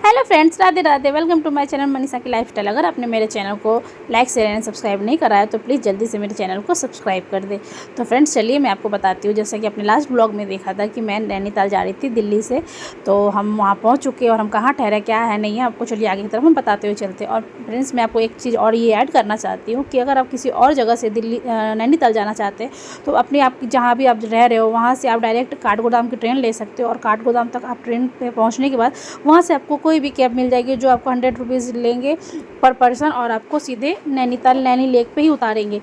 Hello friends, Radhe Radhe. Welcome to my channel Manisha की lifestyle. अगर आपने मेरे चैनल को लाइक शेयर एंड सब्सक्राइब नहीं करा है तो प्लीज़ जल्दी से मेरे चैनल को सब्सक्राइब कर दे। तो फ्रेंड्स चलिए मैं आपको बताती हूँ। जैसा कि अपने लास्ट ब्लॉग में देखा था कि मैं नैनीताल जा रही थी दिल्ली से, तो हम वहाँ पहुँच चुके और हम कहाँ ठहरे, क्या है नहीं है, आपको चलिए आगे की तरफ हम बताते हुए चलते। और फ्रेंड्स मैं आपको एक चीज़ और ये ऐड करना चाहती हूँ कि अगर आप किसी और जगह से दिल्ली नैनीताल जाना चाहते हैं तो अपने आप जहाँ भी आप रह रहे हो वहाँ से आप डायरेक्ट काठगोदाम की ट्रेन ले सकते हो। और काठगोदाम तक आप ट्रेन पे पहुँचने के बाद वहाँ से आपको कोई भी कैब मिल जाएगी जो आपको 100 रुपीज़ लेंगे पर पर्सन और आपको सीधे नैनीताल नैनी लेक पे ही उतारेंगे।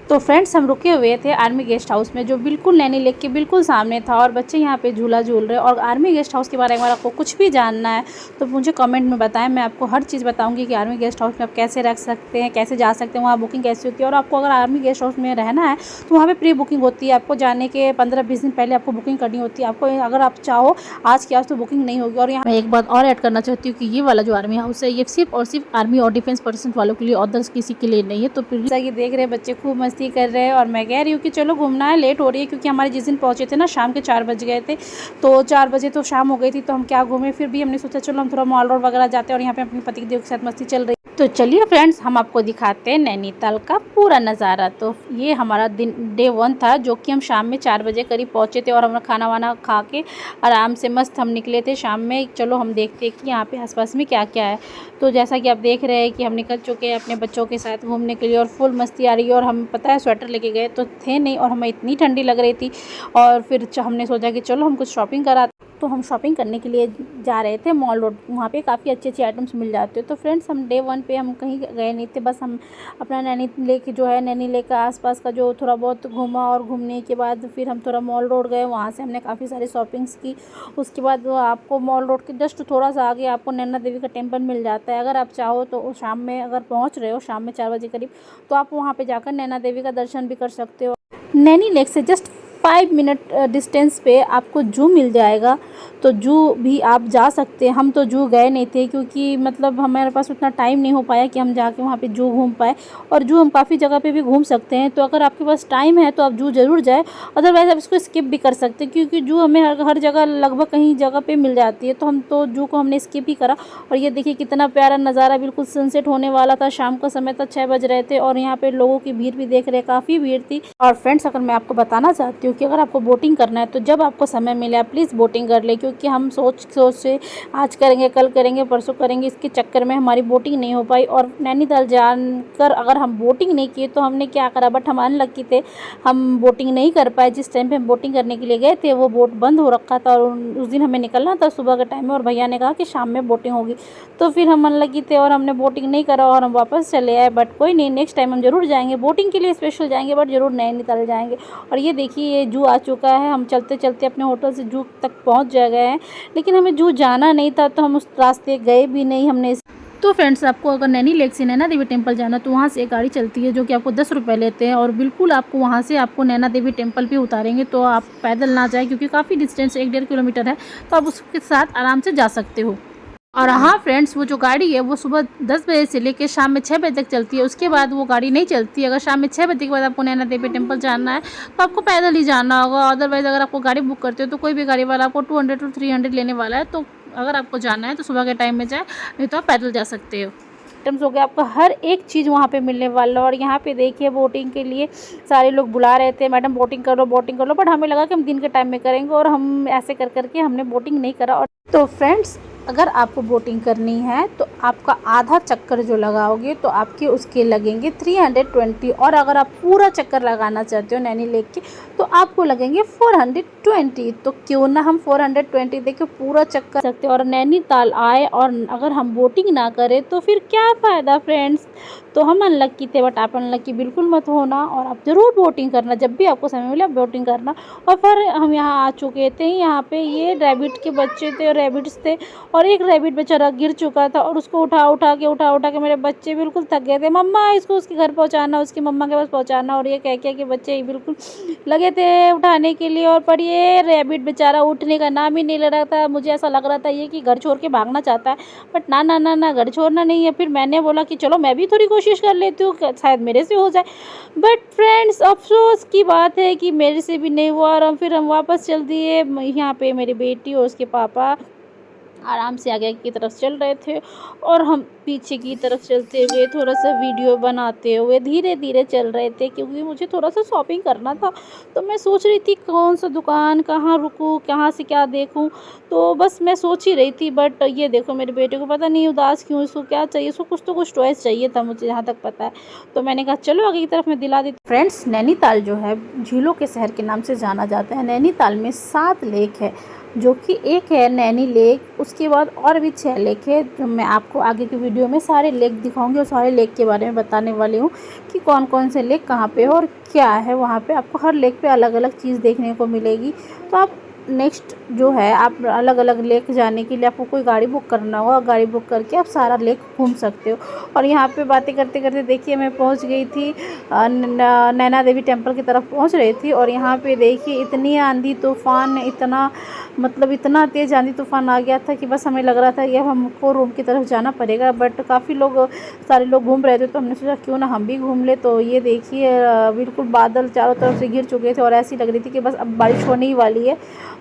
तो फ्रेंड्स हम रुके हुए थे आर्मी गेस्ट हाउस में, जो बिल्कुल नैनी लेक के बिल्कुल सामने था। और बच्चे यहाँ पे झूला झूल रहे। और आर्मी गेस्ट हाउस के बारे में अगर आपको कुछ भी जानना है तो मुझे कमेंट में बताएं, मैं आपको हर चीज़ बताऊंगी कि आर्मी गेस्ट हाउस में आप कैसे रख सकते हैं, कैसे जा सकते हैं, वहाँ बुकिंग कैसे होती है। और आपको अगर आर्मी गेस्ट हाउस में रहना है तो वहाँ पर प्री बुकिंग होती है। आपको जाने के 15-20 दिन पहले आपको बुकिंग करनी होती है। आपको अगर आप चाहो आज की आज तो बुकिंग नहीं होगी। और यहाँ मैं एक बात और ऐड करना चाहती हूँ कि ये वाला जो आर्मी हाउस है ये सिर्फ और सिर्फ आर्मी और डिफेंस पर्सन वालों के लिए, अदर्स किसी के लिए नहीं है। तो फिर जैसा कि देख रहे हैं बच्चे खूब मस्ती कर रहे हैं और मैं कह रही हूँ कि चलो घूमना है, लेट हो रही है क्योंकि हमारे जिस दिन पहुँचे थे ना शाम के 4 बज गए थे। तो 4 बजे तो शाम हो गई थी, तो हम क्या घूमे। फिर भी हमने सोचा चलो हम थोड़ा मॉल रोड वगैरह जाते हैं और यहाँ पे अपने पति देव के साथ मस्ती चल रही। तो चलिए फ्रेंड्स हम आपको दिखाते हैं नैनीताल का पूरा नज़ारा। तो ये हमारा दिन डे 1 था, जो कि हम शाम में 4 बजे करीब पहुँचे थे। और हमने खाना वाना खा के आराम से मस्त हम निकले थे शाम में। चलो हम देखते हैं कि यहाँ पे आसपास में क्या क्या है। तो जैसा कि आप देख रहे हैं कि हम निकल चुके हैं अपने बच्चों के साथ घूमने के लिए और फुल मस्ती आ रही है। और हम पता है स्वेटर लेके गए तो थे नहीं और हमें इतनी ठंडी लग रही थी। और फिर हमने सोचा कि चलो हम कुछ शॉपिंग करा। तो हम शॉपिंग करने के लिए जा रहे थे मॉल रोड। वहाँ पे काफ़ी अच्छे अच्छे आइटम्स मिल जाते हैं। तो फ्रेंड्स हम डे 1 पे हम कहीं गए नहीं थे, बस हम अपना नैनी लेक जो है, नैनी लेक का आसपास का जो थोड़ा बहुत घूमा। और घूमने के बाद फिर हम थोड़ा मॉल रोड गए, वहाँ से हमने काफ़ी सारी शॉपिंग्स की। उसके बाद वो आपको मॉल रोड के जस्ट थोड़ा सा आगे आपको नैना देवी का टेम्पल मिल जाता है। अगर आप चाहो तो शाम में अगर पहुँच रहे हो शाम में 4 बजे करीब, तो आप वहाँ पर जाकर नैना देवी का दर्शन भी कर सकते हो। नैनी लेक से जस्ट 5 मिनट डिस्टेंस पे आपको जू मिल जाएगा। तो जू भी आप जा सकते हैं। हम तो जू गए नहीं थे क्योंकि मतलब हमारे पास उतना टाइम नहीं हो पाया कि हम जाके वहाँ पे जू घूम पाए। और जू हम काफ़ी जगह पे भी घूम सकते हैं। तो अगर आपके पास टाइम है तो आप जू ज़रूर जाए, अदरवाइज़ आप इसको स्किप भी कर सकते हैं क्योंकि जू हमें हर जगह लगभग कहीं जगह पे मिल जाती है। तो हम तो जू को हमने स्किप ही करा। और ये देखिए कितना प्यारा नज़ारा, बिल्कुल सनसेट होने वाला था, शाम का समय था, 6 बज रहे थे। और यहाँ पे लोगों की भीड़ भी देख रहे, काफ़ी भीड़ थी। और फ्रेंड्स अगर मैं आपको बताना चाहती हूँ कि अगर आपको बोटिंग करना है तो जब आपको समय मिले आप प्लीज़ बोटिंग कर ले, क्योंकि हम सोच से आज करेंगे, कल करेंगे, परसों करेंगे, इसके चक्कर में हमारी बोटिंग नहीं हो पाई। और नैनीताल जानकर अगर हम बोटिंग नहीं किए तो हमने क्या करा, बट हम अनलकी थे, हम बोटिंग नहीं कर पाए। जिस टाइम पे हम बोटिंग करने के लिए गए थे वो बोट बंद हो रखा था। और उस दिन हमें निकलना था सुबह के टाइम में और भैया ने कहा कि शाम में बोटिंग होगी। तो फिर हम अनलकी थे और हमने बोटिंग नहीं करा और हम वापस चले आए। बट कोई नहीं, नेक्स्ट टाइम हम जरूर जाएंगे, बोटिंग के लिए स्पेशल जाएंगे, बट जरूर नैनीताल जाएंगे। और ये देखिए ये जू आ चुका है। हम चलते चलते अपने होटल से जू तक पहुंच गए हैं, लेकिन हमें जू जाना नहीं था तो हम उस रास्ते गए भी नहीं हमने। तो फ्रेंड्स आपको अगर नैनी लेक से नैना देवी टेम्पल जाना तो वहाँ से एक गाड़ी चलती है जो कि आपको 10 रुपये लेते हैं। और बिल्कुल आपको वहाँ से आपको नैना देवी टेम्पल भी उतारेंगे। तो आप पैदल ना जाए क्योंकि काफ़ी डिस्टेंस 1-1.5 किलोमीटर है, तो आप उसके साथ आराम से जा सकते हो। और हाँ फ्रेंड्स वो जो गाड़ी है वो सुबह 10 बजे से लेकर शाम में 6 बजे तक चलती है। उसके बाद वो गाड़ी नहीं चलती। अगर शाम में 6 बजे के बाद आपको नैना देवी टेम्पल जाना है तो आपको पैदल ही जाना होगा। अदरवाइज़ अगर आपको गाड़ी बुक करते हो तो कोई भी गाड़ी वाला आपको 200 to 300 लेने वाला है। तो अगर आपको जाना है तो सुबह के टाइम में जाए, नहीं तो आप पैदल जा सकते हो। आइटम्स हो गया, आपको हर एक चीज़ वहाँ पे मिलने वाला। और यहाँ पे देखिए बोटिंग के लिए सारे लोग बुला रहे थे, मैडम बोटिंग करो बोटिंग कर लो, बट हमें लगा कि हम दिन के टाइम में करेंगे और हम ऐसे कर करके हमने बोटिंग नहीं करा। और तो फ्रेंड्स अगर आपको बोटिंग करनी है तो आपका आधा चक्कर जो लगाओगे तो आपके उसके लगेंगे 320। और अगर आप पूरा चक्कर लगाना चाहते हो नैनी लेक के तो आपको लगेंगे 420। तो क्यों ना हम 420 देके पूरा चक्कर सकते हैं और नैनीताल आए। और अगर हम बोटिंग ना करें तो फिर क्या फ़ायदा फ्रेंड्स। तो हम अनलक्की थे, बट आप अनलक्की बिल्कुल मत होना और आप ज़रूर बोटिंग करना, जब भी आपको समय मिले आप बोटिंग करना। और फिर हम यहाँ आ चुके थे, यहाँ पे ये रैबिट के बच्चे थे और रैबिट्स थे। और एक रैबिट बेचारा गिर चुका था और उसको उठा के मेरे बच्चे बिल्कुल थक गए थे, मम्मा इसको उसके घर पहुँचाना, उसकी मम्मा के पास पहुँचाना। और ये कह के बच्चे बिल्कुल लगे थे उठाने के लिए। और पर ये रैबिट बेचारा उठने का नाम ही नहीं ले रहा था। मुझे ऐसा लग रहा था ये कि घर छोड़ के भागना चाहता है, बट ना ना ना ना, घर छोड़ना नहीं है। फिर मैंने बोला कि चलो मैं भी थोड़ी कोशिश कर लेती हूँ, शायद मेरे से हो जाए। बट फ्रेंड्स अफसोस की बात है कि मेरे से भी नहीं हुआ। और फिर हम वापस चल दिए। यहाँ पे मेरी बेटी और उसके पापा आराम से आगे की तरफ चल रहे थे और हम पीछे की तरफ चलते हुए थोड़ा सा वीडियो बनाते हुए धीरे धीरे चल रहे थे, क्योंकि मुझे थोड़ा सा शॉपिंग करना था। तो मैं सोच रही थी कौन सा दुकान, कहाँ रुकूँ, कहाँ से क्या देखूँ। तो बस मैं सोच ही रही थी, बट ये देखो मेरे बेटे को पता नहीं उदास क्यों, इसको क्या चाहिए, इसको कुछ तो कुछ टॉयस चाहिए था मुझे जहाँ तक पता है। तो मैंने कहा चलो आगे की तरफ मैं दिला देती। फ्रेंड्स, नैनीताल जो है झीलों के शहर के नाम से जाना जाता है। नैनीताल में 7 लेक है, जो कि एक है नैनी लेक, उसके बाद और भी 6 लेक है, जो मैं आपको आगे की वीडियो में सारे लेक दिखाऊंगी और सारे लेक के बारे में बताने वाली हूँ कि कौन कौन से लेक कहाँ पे है और क्या है वहाँ पे। आपको हर लेक पे अलग अलग चीज़ देखने को मिलेगी। तो आप नेक्स्ट जो है, आप अलग अलग लेक जाने के लिए आपको कोई गाड़ी बुक करना होगा, गाड़ी बुक करके आप सारा लेक घूम सकते हो। और यहाँ पे बातें करते करते देखिए मैं पहुँच गई थी नैना देवी टेम्पल की तरफ पहुँच रही थी। और यहाँ पे देखिए इतनी आंधी तूफान, इतना मतलब इतना तेज़ आंधी तूफान आ गया था कि बस हमें लग रहा था कि अब हमको रूम की तरफ जाना पड़ेगा। बट काफ़ी लोग, सारे लोग घूम रहे थे, तो हमने सोचा क्यों ना हम भी घूम ले। तो ये देखिए बिल्कुल बादल चारों तरफ से घिर चुके थे और ऐसी लग रही थी कि बस अब बारिश होने ही वाली है।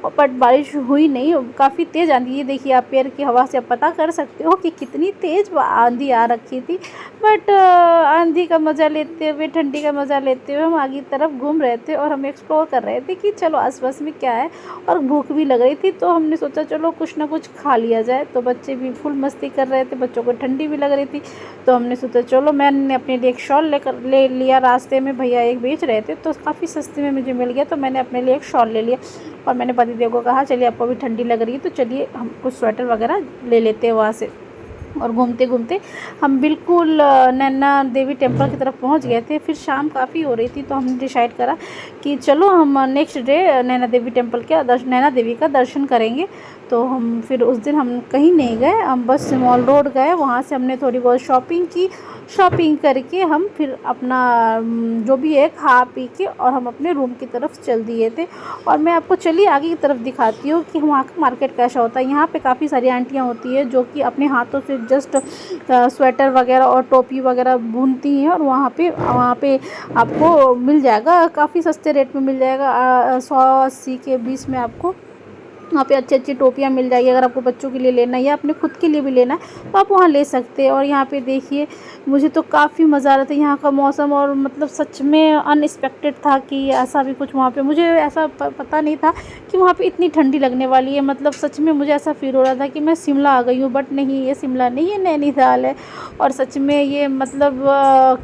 बट बारिश हुई नहीं, काफ़ी तेज़ आंधी। ये देखिए आप पैर की हवा से आप पता कर सकते हो कि कितनी तेज़ आंधी आ रखी थी। बट आंधी का मज़ा लेते हुए, ठंडी का मज़ा लेते हुए हम आगे की तरफ घूम रहे थे और हम एक्सप्लोर कर रहे थे कि चलो आसपास में क्या है। और भूख भी लग रही थी, तो हमने सोचा चलो कुछ ना कुछ खा लिया जाए। तो बच्चे भी फुल मस्ती कर रहे थे, बच्चों को ठंडी भी लग रही थी। तो हमने सोचा चलो, मैंने अपने लिए एक शॉल ले लिया। रास्ते में भैया एक बेच रहे थे, तो काफ़ी सस्ते में मुझे मिल गया, तो मैंने अपने लिए एक शॉल ले लिया। और मैंने पतिदेव को कहा चलिए आपको भी ठंडी लग रही है, तो चलिए हम कुछ स्वेटर वगैरह ले लेते हैं वहाँ से। और घूमते घूमते हम बिल्कुल नैना देवी टेम्पल की तरफ पहुंच गए थे। फिर शाम काफ़ी हो रही थी, तो हमने डिसाइड करा कि चलो हम next day Naina Devi temple के नैना देवी का दर्शन करेंगे। तो हम फिर उस दिन हम कहीं नहीं गए, हम बस मॉल रोड गए, वहाँ से हमने थोड़ी बहुत शॉपिंग की। शॉपिंग करके हम फिर अपना जो भी है खा पी के और हम अपने रूम की तरफ चल दिए थे। और मैं आपको चलिए आगे की तरफ दिखाती हूँ कि वहाँ का मार्केट कैसा होता है। यहाँ पे काफ़ी सारी आंटियाँ होती है जो कि अपने हाथों से जस्ट स्वेटर वगैरह और टोपी वगैरह बुनती हैं। और वहाँ पे आपको मिल जाएगा, काफ़ी सस्ते रेट में मिल जाएगा। 100-80 के बीच में आपको वहाँ पे अच्छी अच्छी टोपियाँ मिल जाएगी। अगर आपको बच्चों के लिए लेना है या अपने खुद के लिए भी लेना है, तो आप वहाँ ले सकते हैं। और यहाँ पे देखिए मुझे तो काफ़ी मज़ा आ रहा था यहाँ का मौसम, और मतलब सच में अनएक्सपेक्टेड था कि ऐसा भी कुछ वहाँ पे, मुझे ऐसा पता नहीं था कि वहाँ पे इतनी ठंडी लगने वाली है। मतलब सच में मुझे ऐसा फील हो रहा था कि मैं शिमला आ गई हूँ, बट नहीं, ये शिमला नहीं है, नैनीताल है। और सच में ये मतलब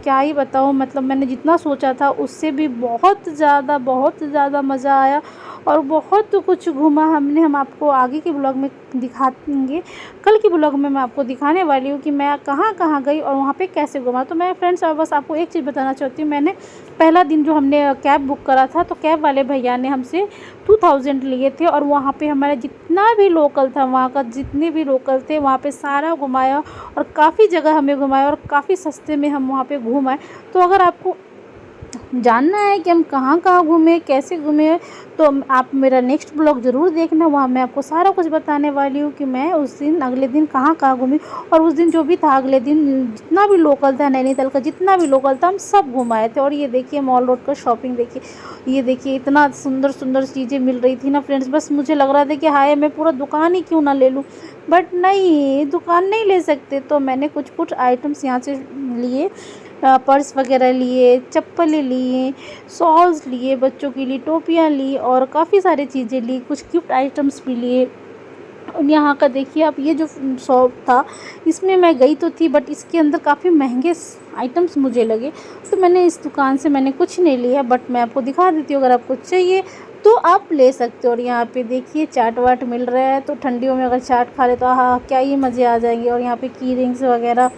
क्या ही बताऊँ, मतलब मैंने जितना सोचा था उससे भी बहुत ज़्यादा मज़ा आया। और बहुत कुछ घूमा हमने, हम आपको आगे के ब्लॉग में दिखाएंगे। कल के ब्लॉग में मैं आपको दिखाने वाली हूँ कि मैं कहाँ कहाँ गई और वहाँ पे कैसे घूमा। तो मैं फ्रेंड्स बस आपको एक चीज़ बताना चाहती हूँ, मैंने पहला दिन जो हमने कैब बुक करा था, तो कैब वाले भैया ने हमसे 2000 लिए थे। और वहाँ पे हमारे जितना भी लोकल था, वहाँ का जितने भी लोकल थे, वहाँ पे सारा घुमाया और काफ़ी जगह हमें घुमाया और काफ़ी सस्ते में हम वहाँ पे घूम आए। तो अगर आपको जानना है कि हम कहाँ कहाँ घूमे, कैसे घूमे, तो आप मेरा नेक्स्ट ब्लॉग ज़रूर देखना। वहाँ मैं आपको सारा कुछ बताने वाली हूँ कि मैं उस दिन अगले दिन कहाँ कहाँ घूमी। और उस दिन जो भी था, अगले दिन जितना भी लोकल था, नैनीताल का जितना भी लोकल था, हम सब घुमाए थे। और ये देखिए मॉल रोड का शॉपिंग देखिए, ये देखिए इतना सुंदर सुंदर चीज़ें मिल रही थी ना फ्रेंड्स। बस मुझे लग रहा था कि हाय मैं पूरा दुकान ही क्यों ना ले लूँ, बट नहीं, दुकान नहीं ले सकते। तो मैंने कुछ कुछ आइटम्स यहाँ से लिए, पर्स वगैरह लिए, चप्पलें लिए, शॉल्स लिए, बच्चों के लिए टोपियाँ ली और काफ़ी सारी चीज़ें ली, कुछ गिफ्ट आइटम्स भी लिए। और यहाँ का देखिए आप, ये जो शॉप था इसमें मैं गई तो थी, बट इसके अंदर काफ़ी महंगे आइटम्स मुझे लगे, तो मैंने इस दुकान से मैंने कुछ नहीं लिया। बट मैं आपको दिखा देती हूँ, अगर आपको चाहिए तो आप ले सकते हो। और यहाँ पे देखिए चाट वाट मिल रहा है, तो ठंडियों में अगर चाट खा ले तो हाँ क्या ही मज़े आ जाएंगे। और यहाँ पे की रिंग्स वगैरह,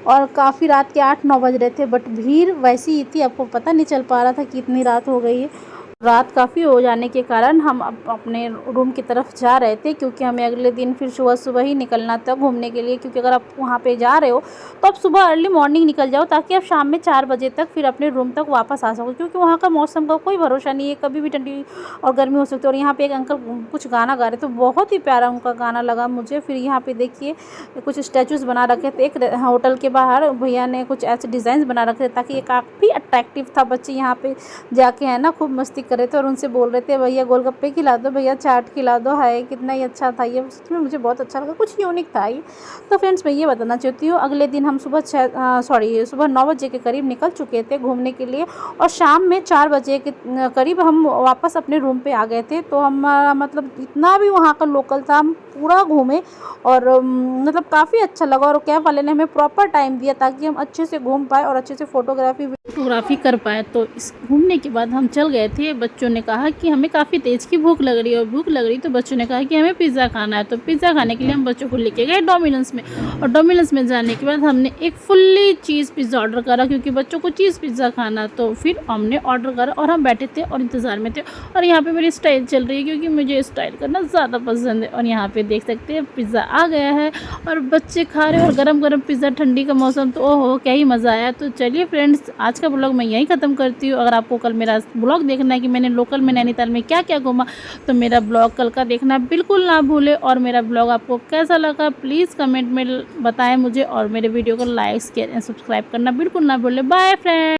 और काफ़ी रात के 8-9 बज रहे थे, बट भीड़ वैसी ही थी, आपको पता नहीं चल पा रहा था कि इतनी रात हो गई है। रात काफ़ी हो जाने के कारण हम अपने रूम की तरफ जा रहे थे, क्योंकि हमें अगले दिन फिर सुबह ही निकलना था घूमने के लिए। क्योंकि अगर आप वहाँ पे जा रहे हो तो आप सुबह अर्ली मॉर्निंग निकल जाओ, ताकि आप शाम में 4 बजे तक फिर अपने रूम तक वापस आ सको। क्योंकि वहाँ का मौसम का कोई भरोसा नहीं है, कभी भी ठंडी और गर्मी हो सकती है। और यहाँ पे एक अंकल कुछ गाना गा रहे थे, बहुत ही प्यारा उनका गाना लगा मुझे। फिर यहाँ पे देखिए कुछ स्टैचूज़ बना रखे थे, एक होटल के बाहर भैया ने कुछ ऐसे डिज़ाइन बना रखे थे, ताकि ये काफ़ी अट्रैक्टिव था। बच्चे यहाँ पे जाके है ना खूब मस्ती तारीफ़ कर रहे थे और उनसे बोल रहे थे भैया गोलगप्पे खिला दो, भैया चाट खिला दो। हाय कितना ही अच्छा था ये, सच में मुझे बहुत अच्छा लगा, कुछ यूनिक था ये। तो फ्रेंड्स मैं ये बताना चाहती हूँ, अगले दिन हम सुबह 9 बजे के करीब निकल चुके थे घूमने के लिए और शाम में 4 बजे के करीब हम वापस अपने रूम पे आ गए थे। तो हम मतलब इतना भी वहाँ का लोकल था, हम पूरा घूमे और मतलब काफ़ी अच्छा लगा और कैब वाले ने हमें प्रॉपर टाइम दिया ताकि हम अच्छे से घूम पाए और अच्छे से फ़ोटोग्राफी कर पाए। तो इस घूमने के बाद हम चल गए थे। बच्चों ने कहा कि हमें काफ़ी तेज़ की भूख लग रही है और भूख लग रही तो बच्चों ने कहा कि हमें पिज़्ज़ा खाना है। तो पिज़्ज़ा खाने के लिए हम बच्चों को लेके गए डोमिनोज़ में और डोमिनोज़ में जाने के बाद हमने एक फुल्ली चीज़ पिज़्ज़ा ऑर्डर करा क्योंकि बच्चों को चीज़ पिज़्ज़ा खाना। तो फिर हमने ऑर्डर करा और हम बैठे थे और इंतज़ार में थे और यहाँ पे मेरी स्टाइल चल रही है क्योंकि मुझे स्टाइल करना ज़्यादा पसंद है। और यहाँ पे देख सकते हैं पिज़्ज़ा आ गया है और बच्चे खा रहे हैं और गरम गरम पिज़्ज़ा, ठंडी का मौसम, तो ओहो क्या ही मज़ा आया। तो चलिए फ्रेंड्स आज का ब्लॉग मैं यहीं ख़त्म करती हूँ। अगर आपको कल मेरा ब्लॉग देखना है कि मैंने लोकल में नैनीताल में क्या क्या घूमा तो मेरा ब्लॉग कल का देखना बिल्कुल ना भूलें। और मेरा ब्लॉग आपको कैसा लगा प्लीज़ कमेंट में बताएं मुझे और मेरे वीडियो को लाइक शेयर एंड सब्सक्राइब करना बिल्कुल ना भूलें। Bye friends.